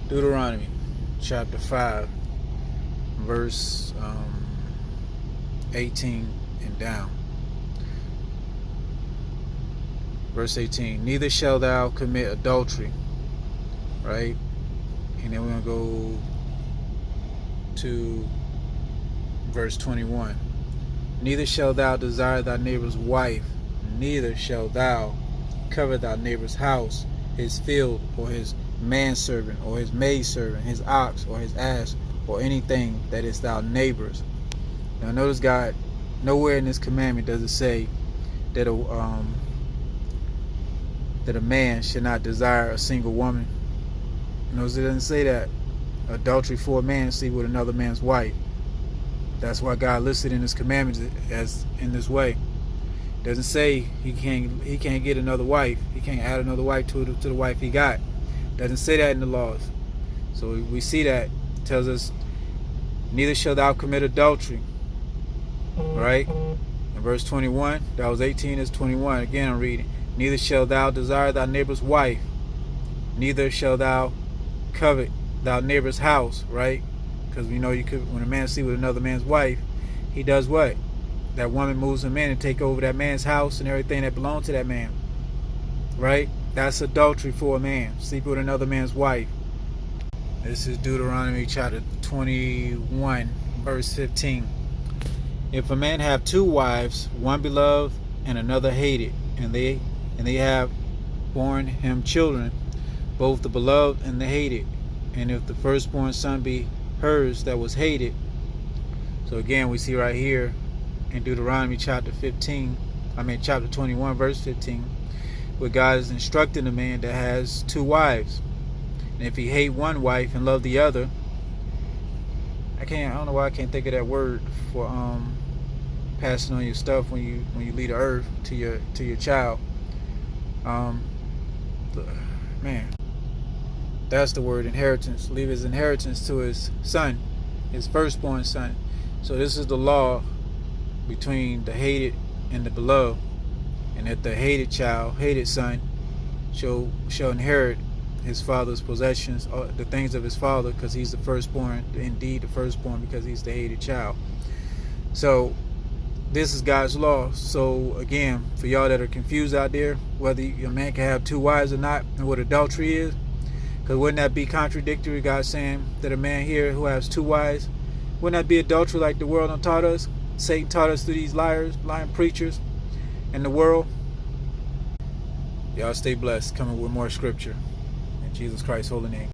Deuteronomy chapter 5, verse 18 and down. Verse 18, neither shalt thou commit adultery, right? And then we're going to go to verse 21. Neither shalt thou desire thy neighbor's wife, neither shalt thou covet thy neighbor's house, his field, or his manservant, or his maidservant, his ox, or his ass, or anything that is thy neighbor's. Now notice God, nowhere in this commandment does it say that a man should not desire a single woman. Notice it doesn't say that. Adultery for a man, sleep with another man's wife. That's why God listed in his commandments as in this way. It doesn't say he can't get another wife. He can't add another wife to the wife he got. It doesn't say that in the laws. So we see that it tells us, neither shalt thou commit adultery. Right? In verse 21, that was 18, is 21. Again, I'm reading. Neither shalt thou desire thy neighbor's wife, neither shalt thou covet thy neighbor's house, right? Because we know you could, when a man sleeps with another man's wife, he does what? That woman moves him in and take over that man's house and everything that belonged to that man, right? That's adultery for a man, sleep with another man's wife. This is Deuteronomy chapter 21, verse 15. If a man have two wives, one beloved and another hated, and they have borne him children, both the beloved and the hated, and if the firstborn son be hers that was hated. So again, we see right here in Deuteronomy chapter 21, verse 15, where God is instructing a man that has two wives. And if he hate one wife and love the other, I don't know why I can't think of that word for passing on your stuff when you leave the earth to your child. Man, that's the word, inheritance. Leave his inheritance to his son, his firstborn son. So this is the law between the hated and the beloved, and that the hated son shall inherit his father's possessions, or the things of his father, because he's the firstborn, indeed the firstborn, because he's the hated child. So this is God's law. So again, for y'all that are confused out there, whether a man can have two wives or not, and what adultery is, because wouldn't that be contradictory? God saying that a man here who has two wives, wouldn't that be adultery like the world done taught us? Satan taught us through these lying preachers in the world. Y'all stay blessed. Coming with more scripture in Jesus Christ's holy name.